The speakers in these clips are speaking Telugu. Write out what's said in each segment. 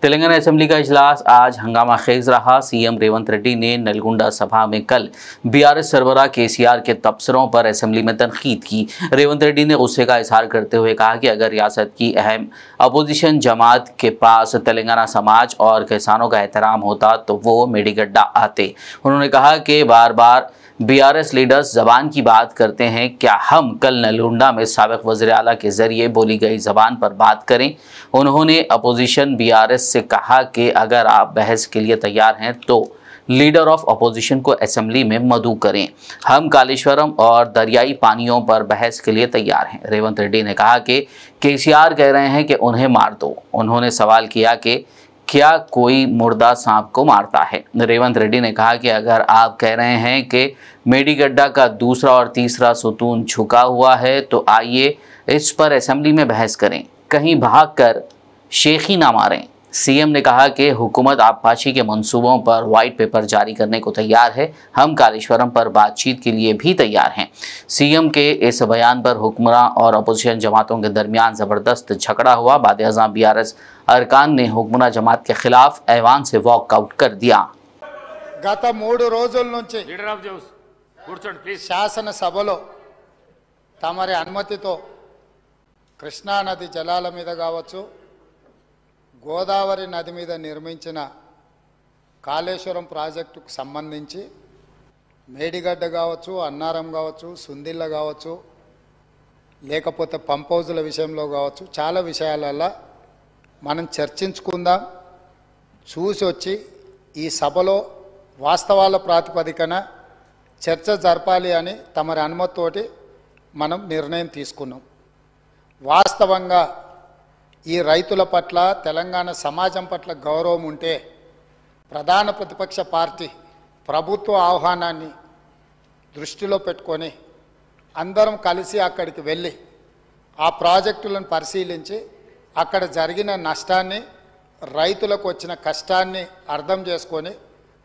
तेलंगाना असेंबली का इजलास आज हंगामा खेज रहा। सीएम रेवंत रेड्डी ने नलगुंडा सभा में कल बीआरएस सरबराह केसीआर के तबसरों पर असेंबली में तनकीद की। रेवंत रेड्डी ने गुस्से का इजहार करते हुए कहा कि अगर रियासत की अहम अपोजिशन जमात के पास तेलंगाना समाज और किसानों का एहतराम होता तो वो मेडीगड्डा आते। उन्होंने कहा कि बार बार बीआरएस लीडर्स जबान की बात करते हैं, क्या हम कल नलगुंडा में साबिक वज़ीर आला के जरिए बोली गई जबान पर बात करें। उन्होंने अपोजिशन बीआरएस से कहा कि अगर आप बहस के लिए तैयार हैं तो लीडर ऑफ अपोजिशन को असेंबली में मदऊ करें। हम कालेश्वरम और दरियाई पानियों पर बहस के लिए तैयार हैं। रेवंत रेड्डी ने कहा कि केसीआर कह रहे हैं कि उन्हें मार दो। उन्होंने सवाल किया कि क्या कोई मुर्दा सांप को मारता है। रेवंत रेड्डी ने कहा कि अगर आप कह रहे हैं कि मेडीगड्डा का दूसरा और तीसरा सुतून झुका हुआ है तो आइए इस पर असेंबली में बहस करें, कहीं भागकर शेखी ना मारें। सीएम ने कहा कि हुकूमत आबपाशी के मंसूबों पर वाइट पेपर जारी करने को तैयार है। हम कालेश्वरम पर बातचीत के लिए भी तैयार हैं। सीएम के इस बयान पर हुक्मरान और अपोजिशन जमातों के दरमियान ज़बरदस्त झगड़ा हुआ। बाद-ए-आज़म बीआरएस अरकान ने हुक्मरान जमात के खिलाफ ऐवान से वॉकआउट कर दिया। గత 3 రోజుల నుంచి శాసనసభలో తమరి అనుమతితో కృష్ణా నది జలాల మీద కావచ్చు, గోదావరి నది మీద నిర్మించిన కాళేశ్వరం ప్రాజెక్టుకు సంబంధించి మేడిగడ్డ కావచ్చు, అన్నారం కావచ్చు, సుందిల్ల కావచ్చు, లేకపోతే పంప్ హౌజుల విషయంలో కావచ్చు, చాలా విషయాలలో మనం చర్చించుకుందాం, చూసి వచ్చి ఈ సభలో వాస్తవాల ప్రాతిపదికన చర్చ జరపాలి అని తమరి అనుమతితోటి మనం నిర్ణయం తీసుకున్నాం. వాస్తవంగా ఈ రైతుల పట్ల, తెలంగాణ సమాజం పట్ల గౌరవం ఉంటే ప్రధాన ప్రతిపక్ష పార్టీ ప్రభుత్వ ఆహ్వానాన్ని దృష్టిలో పెట్టుకొని అందరం కలిసి అక్కడికి వెళ్ళి ఆ ప్రాజెక్టులను పరిశీలించి అక్కడ జరిగిన నష్టాన్ని, రైతులకు వచ్చిన కష్టాన్ని అర్థం చేసుకొని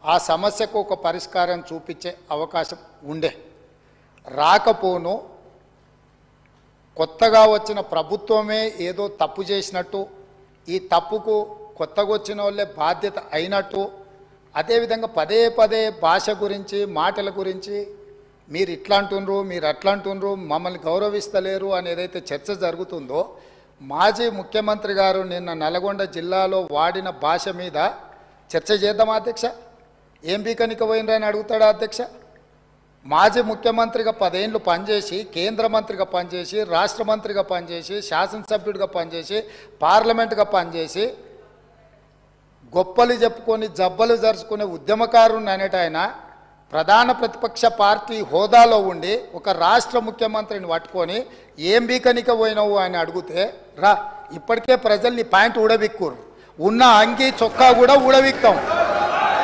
ఆ సమస్యకు ఒక పరిష్కారం చూపించే అవకాశం ఉండే. రాకపోను కొత్తగా వచ్చిన ప్రభుత్వమే ఏదో తప్పు చేసినట్టు, ఈ తప్పుకు కొత్తగా వచ్చిన వాళ్ళే బాధ్యత అయినట్టు, అదేవిధంగా పదే పదే భాష గురించి, మాటల గురించి మీరు ఇట్లా అంటున్నారు, మీరు అట్లా అంటున్నారు, మమ్మల్ని గౌరవిస్తలేరు అని ఏదైతే చర్చ జరుగుతుందో, మాజీ ముఖ్యమంత్రి గారు నిన్న నల్గొండ జిల్లాలో వాడిన భాష మీద చర్చ చేద్దామా అధ్యక్ష? ఏం బీకనిక పోయినరని అడుగుతాడా అధ్యక్ష? మాజీ ముఖ్యమంత్రిగా 10 ఏళ్ళు పనిచేసి, కేంద్ర మంత్రిగా పనిచేసి, రాష్ట్ర మంత్రిగా పనిచేసి, శాసనసభ్యుడిగా పనిచేసి, పార్లమెంటుగా పనిచేసి, గొప్పలు చెప్పుకొని జబ్బలు జరుచుకునే ఉద్యమకారుని అనేట ఆయన ప్రధాన ప్రతిపక్ష పార్టీ హోదాలో ఉండి ఒక రాష్ట్ర ముఖ్యమంత్రిని పట్టుకొని ఏం బీకనిక పోయినావు అని అడిగితే, రా ఇప్పటికే ప్రజల్ని ప్యాంటు ఊడబిక్కురు, ఉన్న అంగి చొక్కా కూడా ఊడబిక్తాం.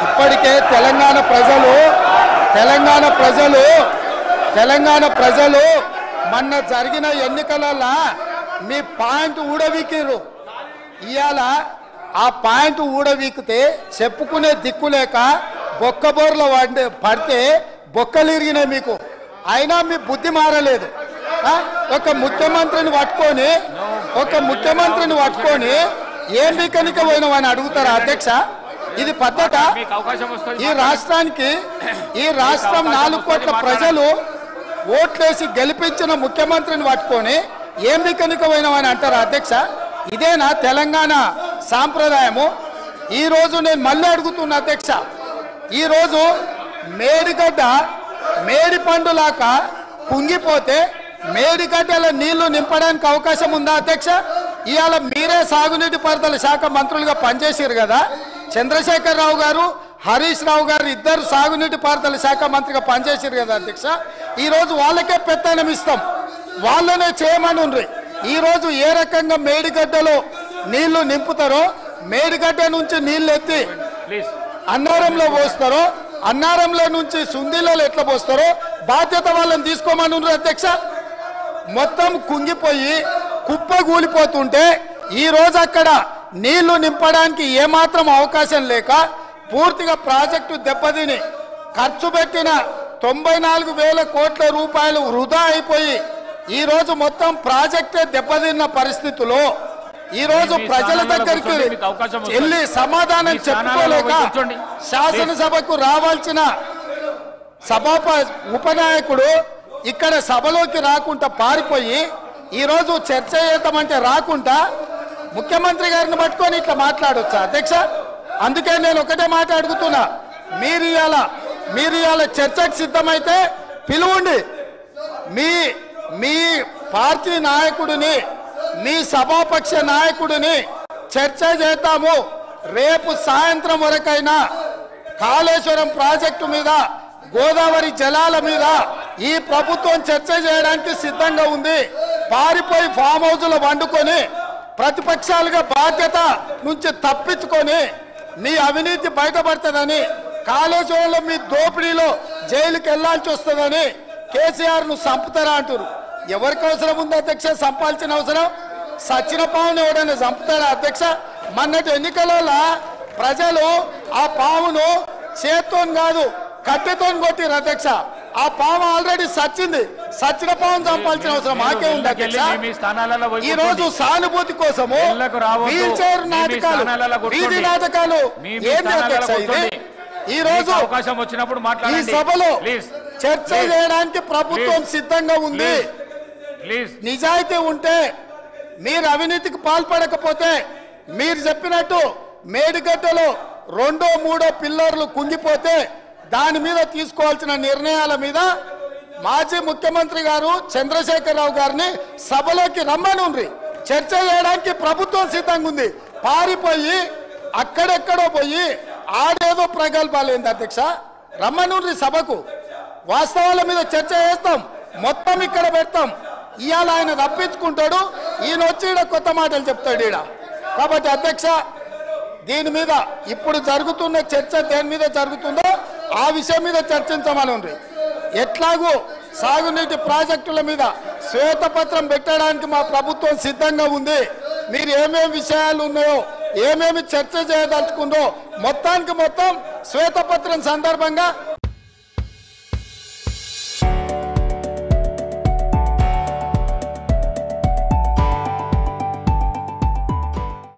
ఇప్పటికే తెలంగాణ ప్రజలు మొన్న జరిగిన ఎన్నికలలో మీ పాయింట్ ఊడవీకిరు. ఇవాళ ఆ పాయింట్ ఊడవీకితే చెప్పుకునే దిక్కులేక బొక్కబోర్ల పడితే బొక్కలు ఇరిగినాయి మీకు. అయినా మీ బుద్ధి మారలేదు. ఒక ముఖ్యమంత్రిని పట్టుకొని ఏం బీకనిక పోయినావని అడుగుతారా అధ్యక్ష? ఇది పద్ధత? ఈ రాష్ట్రం 4 కోట్ల ప్రజలు ఓట్లేసి గెలిపించిన ముఖ్యమంత్రిని పట్టుకొని ఏం బీకనిక పోయినావని అంటారా అధ్యక్ష? ఇదేనా తెలంగాణ సాంప్రదాయము? ఈరోజు నేను మళ్ళీ అడుగుతున్నా అధ్యక్ష, ఈరోజు మేడిగడ్డ మేడి పండులాక కుంగిపోతే మేడిగడ్డల నీళ్లు నింపడానికి అవకాశం ఉందా అధ్యక్ష? ఇవాళ మీరే సాగునీటి పారుదల శాఖ మంత్రులుగా పనిచేసారు కదా. చంద్రశేఖరరావు గారు, హరీష్ రావు గారు ఇద్దరు సాగునీటి పారుదల శాఖ మంత్రిగా పనిచేసారు కదా అధ్యక్ష. ఈరోజు వాళ్ళకే పెత్తనం ఇస్తాం, వాళ్ళనే చేయమని ఉండ్రి. ఈరోజు ఏ రకంగా మేడిగడ్డలో నీళ్లు నింపుతారో, మేడిగడ్డ నుంచి నీళ్ళు ఎత్తి అన్నారంలో పోస్తారో, అన్నారంలో నుంచి సుందిలలో ఎట్లా పోస్తారో బాధ్యత వాళ్ళని తీసుకోమని ఉండ్రి అధ్యక్ష. మొత్తం కుంగిపోయి కుప్పగూలిపోతుంటే ఈరోజు అక్కడ నీళ్లు నింపడానికి ఏమాత్రం అవకాశం లేక పూర్తిగా ప్రాజెక్టు దెబ్బతిని ఖర్చు పెట్టిన 94,000 కోట్ల రూపాయలు వృధా అయిపోయి ఈరోజు మొత్తం ప్రాజెక్టే దెబ్బతిన్న పరిస్థితిలో ఈ రోజు ప్రజల దగ్గరికి వెళ్ళి సమాధానం చెప్పుకోలేక శాసనసభకు రావాల్సిన ఉపనాయకుడు ఇక్కడ సభలోకి రాకుండా పారిపోయి ఈరోజు చర్చ చేద్దామంటే రాకుండా ముఖ్యమంత్రి గారిని పట్టుకొని ఇట్లా మాట్లాడొచ్చా అధ్యక్ష? అందుకే నేను ఒకటే మాట అడుగుతున్నా, మీరు ఇవాళ చర్చకు సిద్ధమైతే పిలువండి. మీ పార్టీ నాయకుడిని, మీ సభాపక్ష నాయకుడిని చర్చ చేద్దాము. రేపు సాయంత్రం వరకైనా కాళేశ్వరం ప్రాజెక్టు మీద, గోదావరి జలాల మీద ఈ ప్రభుత్వం చర్చ చేయడానికి సిద్ధంగా ఉంది. పారిపోయి ఫామ్ హౌస్లో వండుకొని ప్రతిపక్షాలుగా బాధ్యత నుంచి తప్పించుకొని మీ అవినీతి బయటపడుతుందని, కాళేశ్వరంలో మీ దోపిడీలో జైలుకి వెళ్లాల్సి వస్తుందని కేసీఆర్ ను చంపుతారా అంటారు. ఎవరికి అవసరం ఉంది అధ్యక్ష చంపాల్సిన అవసరం? సచిన పావును ఎవడైనా చంపుతారా అధ్యక్ష? మొన్నటి ఎన్నికలలో ప్రజలు ఆ పావును చేత్తో కాదు కట్టెతో కొట్టిరు అధ్యక్ష. ఆ పాము ఆల్రెడీ సచ్చింది. సచిన పావును చంపాల్సిన అవసరం మాకే ఉంది అధ్యక్ష. ఈ రోజు సానుభూతి కోసము వీల్ చైర్ నాటకాలు, వీధి నాటకాలు ఏంటి అధ్యక్ష? ఇది ఈ రోజు అవకాశం వచ్చినప్పుడు ఈ సభలో చర్చ చేయడానికి ప్రభుత్వం సిద్ధంగా ఉంది. నిజాయితీ ఉంటే, మీరు అవినీతికి పాల్పడకపోతే, మీరు చెప్పినట్టు మేడిగడ్డలో 2, 3 పిల్లర్లు కుంగిపోతే దాని మీద తీసుకోవాల్సిన నిర్ణయాల మీద మాజీ ముఖ్యమంత్రి గారు చంద్రశేఖరరావు గారిని సభలోకి రమ్మనుండ్రి. చర్చ చేయడానికి ప్రభుత్వం సిద్ధంగా ఉంది. పారిపోయి అక్కడెక్కడో పోయి ఆడేదో ప్రగల్భాలు ఏంది అధ్యక్ష? రమ్మనుండ్రి సభకు. వాస్తవాల మీద చర్చ చేస్తాం, మొత్తం ఇక్కడ పెడతాం. ఇవాళ ఆయన తప్పించుకుంటాడు, ఈయన వచ్చి ఈడ కొత్త మాటలు చెప్తాడు ఈడ. కాబట్టి అధ్యక్ష, దీని మీద ఇప్పుడు జరుగుతున్న చర్చ దేని మీద జరుగుతుందో ఆ విషయం మీద చర్చించమని ఉంది. ఎట్లాగూ సాగునీటి ప్రాజెక్టుల మీద శ్వేతపత్రం పెట్టడానికి మా ప్రభుత్వం సిద్ధంగా ఉంది. మీరు ఏమేమి విషయాలు ఉన్నాయో, ఏమేమి చర్చ చేయదలుచుకుందో మొత్తానికి మొత్తం శ్వేతపత్రం సందర్భంగా